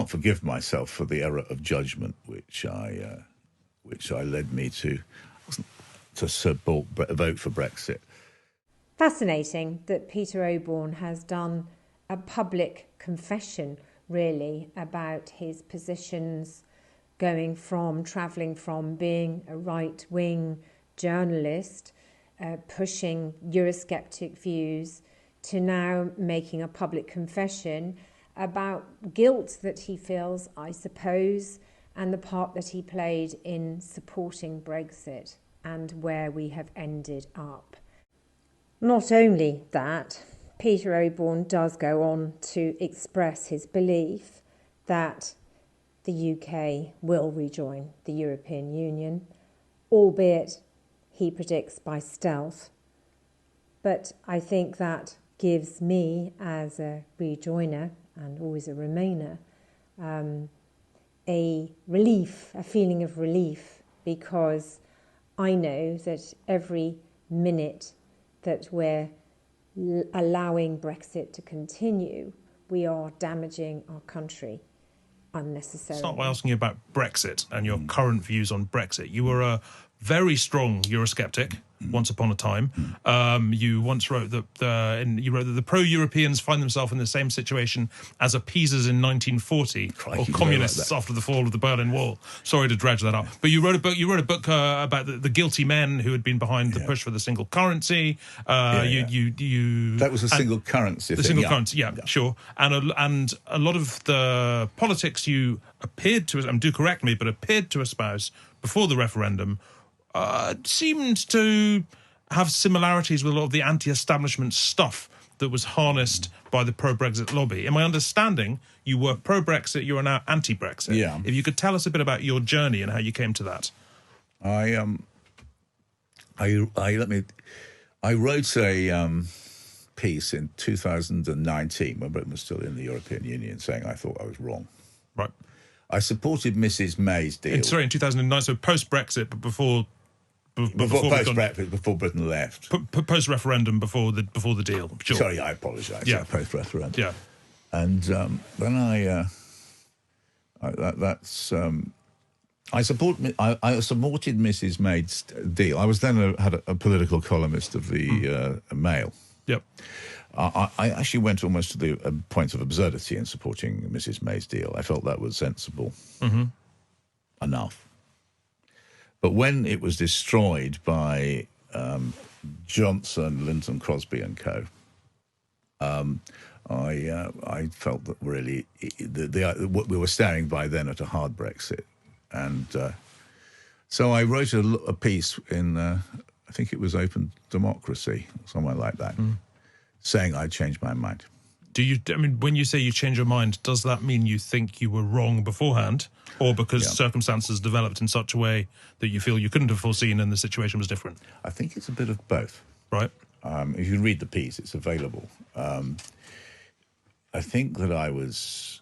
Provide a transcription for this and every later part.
can't forgive myself for the error of judgment which led me to vote for Brexit. Fascinating that Peter Oborne has done a public confession, really, about his positions travelling from being a right-wing journalist, pushing Eurosceptic views, to now making a public confession about guilt that he feels, I suppose, and the part that he played in supporting Brexit and where we have ended up. Not only that, Peter Oborne does go on to express his belief that the UK will rejoin the European Union, albeit he predicts by stealth. But I think that gives me, as a rejoiner and always a remainer, a feeling of relief, because I know that every minute that we're allowing Brexit to continue, we are damaging our country unnecessarily. Start by asking you about Brexit and your current views on Brexit. You were a very strong Eurosceptic once upon a time. You once wrote that the pro-Europeans find themselves in the same situation as appeasers in 1940, or communists after the fall of the Berlin Wall. Sorry to dredge that up, but you wrote a book about the guilty men who had been behind the push for the single currency. That was a single currency. The single currency, sure. And a lot of the politics you appeared to, and do correct me, but appeared to espouse before the referendum seemed to have similarities with a lot of the anti-establishment stuff that was harnessed by the pro-Brexit lobby. In my understanding, you were pro-Brexit, you are now anti-Brexit. Yeah. If you could tell us a bit about your journey and how you came to that. I wrote a piece in 2019 when Britain was still in the European Union, saying I thought I was wrong. Right. I supported Mrs May's deal. In 2009, so post-Brexit, but before post-Brexit, before Britain left. Post-referendum, before the deal. Sure. Sorry, I apologise. Yeah. Post-referendum. Yeah. And then I supported Mrs May's deal. I was then had a political columnist of the Mail. Yep. I actually went almost to the point of absurdity in supporting Mrs May's deal. I felt that was sensible enough. But when it was destroyed by Johnson, Linton Crosby and co., I felt that really we were staring by then at a hard Brexit. And so I wrote a piece in, I think it was Open Democracy, somewhere like that, saying I'd changed my mind. When you say you change your mind, does that mean you think you were wrong beforehand, or because circumstances developed in such a way that you feel you couldn't have foreseen and the situation was different? I think it's a bit of both. Right. If you read the piece, it's available. I think that I was...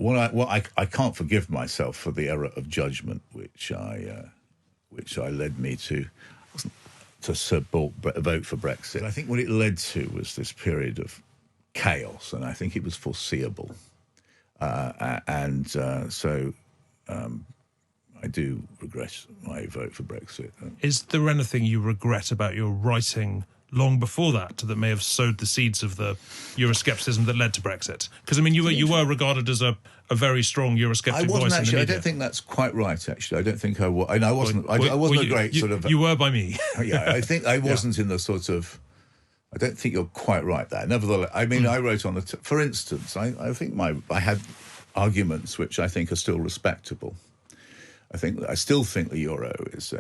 I can't forgive myself for the error of judgment which led me to vote for Brexit. I think what it led to was this period of chaos, and I think it was foreseeable. So I do regret my vote for Brexit. Is there anything you regret about your writing long before that may have sowed the seeds of the Euroscepticism that led to Brexit? Because, you were regarded as a very strong Eurosceptic voice in the media. I don't think that's quite right, actually. I don't think I was. I wasn't a great sort of... You were by me. Yeah, I think I wasn't in the sort of... I don't think you're quite right there. Nevertheless, I wrote on for instance, I think I had arguments which I think are still respectable. I still think the euro is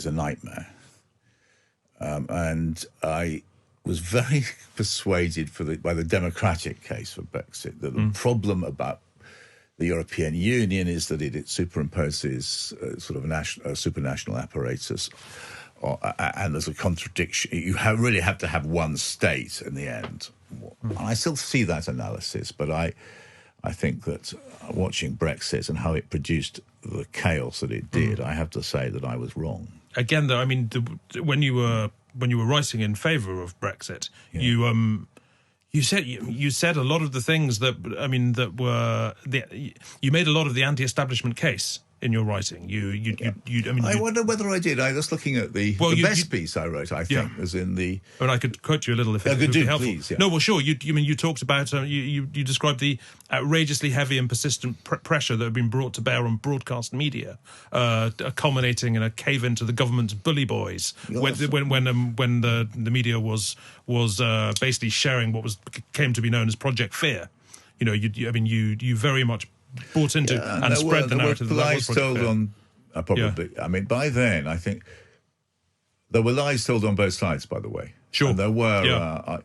a nightmare. And I was very persuaded by the democratic case for Brexit that the problem about the European Union is that it superimposes sort of a supranational apparatus, and there's a contradiction. You really have to have one state in the end. And I still see that analysis, but I think that watching Brexit and how it produced the chaos that it did, I have to say that I was wrong. Again, though, when you were writing in favour of Brexit, You said a lot of the things that you made a lot of the anti-establishment case in your writing. I wonder whether I did. I was looking at the best piece I wrote. I think was in the. I mean, I could quote you a little if it would be helpful. Please, yeah. No, well, sure. You talked about you described the outrageously heavy and persistent pressure that had been brought to bear on broadcast media, culminating in a cave-in to the government's bully boys when the media was basically sharing what came to be known as Project Fear. You very much bought into and spread the narrative. There were lies told on, probably. Yeah. I mean, by then, I think there were lies told on both sides. By the way, sure, and there were.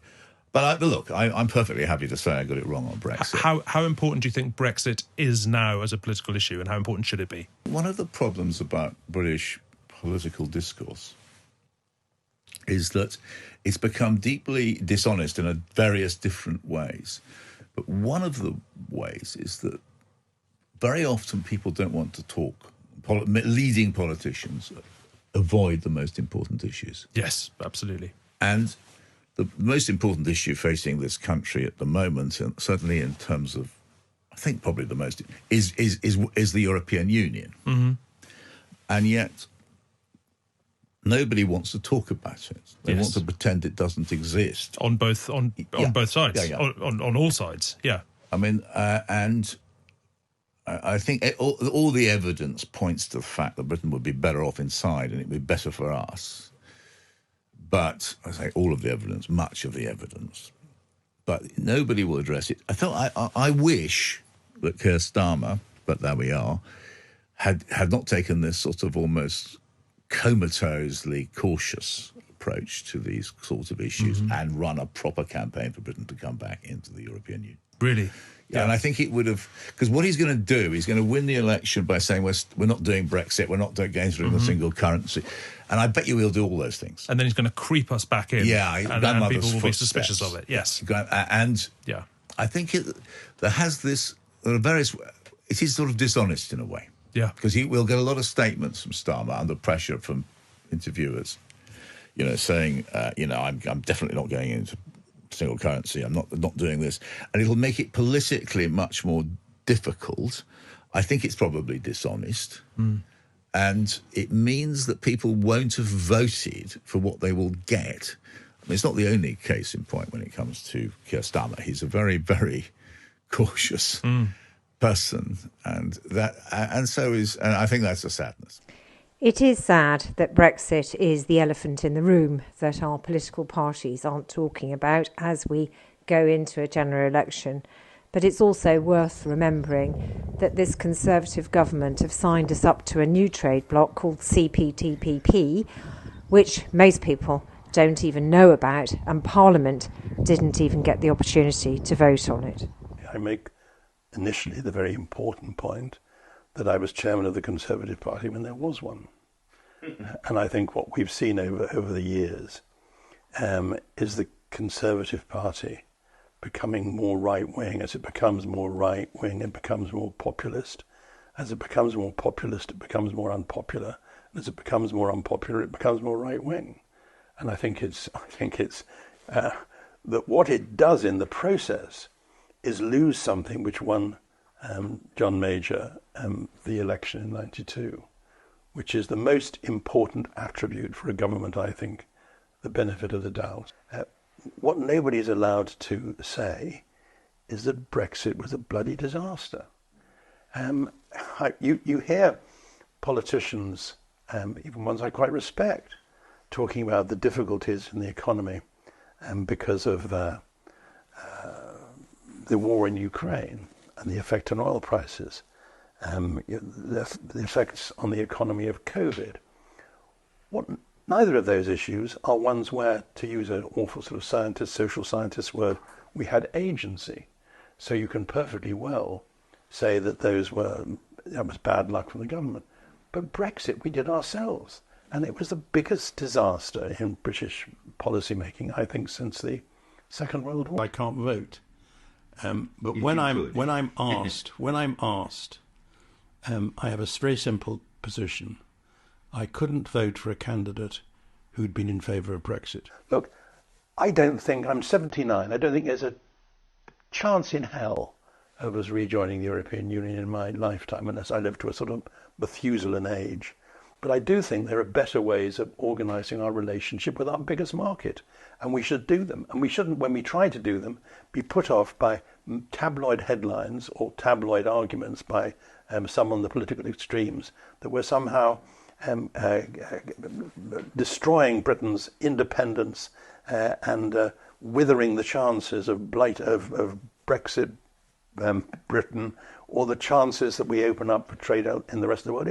But look, I'm perfectly happy to say I got it wrong on Brexit. How important do you think Brexit is now as a political issue, and how important should it be? One of the problems about British political discourse is that it's become deeply dishonest in various different ways. But one of the ways is that very often people don't want to talk. Leading politicians avoid the most important issues. Yes, absolutely. And the most important issue facing this country at the moment, and certainly in terms of, I think probably the most, is the European Union. Mm-hmm. And yet nobody wants to talk about it. They want to pretend it doesn't exist. On both sides. Yeah. On all sides, yeah. I mean, and I think all the evidence points to the fact that Britain would be better off inside and it would be better for us. But, I say all of the evidence, much of the evidence. But nobody will address it. I wish that Keir Starmer, but there we are, had not taken this sort of almost comatosely cautious approach to these sorts of issues and run a proper campaign for Britain to come back into the European Union. Really? Yeah, and I think it would have, because what he's going to do, he's going to win the election by saying we're not doing Brexit, we're not going through the single currency, and I bet you he'll do all those things. And then he's going to creep us back in. Yeah, and people will be suspicious of it. Yes, and I think there has this various. It is sort of dishonest in a way. Yeah, because we'll get a lot of statements from Starmer under pressure from interviewers, saying, I'm definitely not going into single currency. I'm not doing this, and it'll make it politically much more difficult. I think it's probably dishonest, and it means that people won't have voted for what they will get. I mean, it's not the only case in point when it comes to Keir Starmer. He's a very, very cautious person, and I think that's a sadness. It is sad that Brexit is the elephant in the room that our political parties aren't talking about as we go into a general election. But it's also worth remembering that this Conservative government have signed us up to a new trade bloc called CPTPP, which most people don't even know about, and Parliament didn't even get the opportunity to vote on it. I make initially the very important point that I was chairman of the Conservative Party when there was one. And I think what we've seen over the years is the Conservative Party becoming more right-wing. As it becomes more right-wing, it becomes more populist. As it becomes more populist, it becomes more unpopular. And as it becomes more unpopular, it becomes more right-wing. And I think it's that what it does in the process is lose something which won John Major the election in '92, which is the most important attribute for a government, I think, the benefit of the doubt. What nobody is allowed to say is that Brexit was a bloody disaster. You hear politicians, even ones I quite respect, talking about the difficulties in the economy because of the war in Ukraine and the effect on oil prices, the effects on the economy of COVID. Neither of those issues are ones where, to use an awful sort of social scientist word, we had agency. So you can perfectly well say that that was bad luck from the government. But Brexit we did ourselves. And it was the biggest disaster in British policy making, I think, since the Second World War. I can't vote. But when I'm asked, I have a very simple position. I couldn't vote for a candidate who'd been in favour of Brexit. Look, I'm 79. I don't think there's a chance in hell of us rejoining the European Union in my lifetime, unless I live to a sort of Methuselah age. But I do think there are better ways of organising our relationship with our biggest market, and we should do them. And we shouldn't, when we try to do them, be put off by tabloid headlines or tabloid arguments by some on the political extremes that we're somehow destroying Britain's independence and withering the chances of Brexit Britain, or the chances that we open up for trade out in the rest of the world.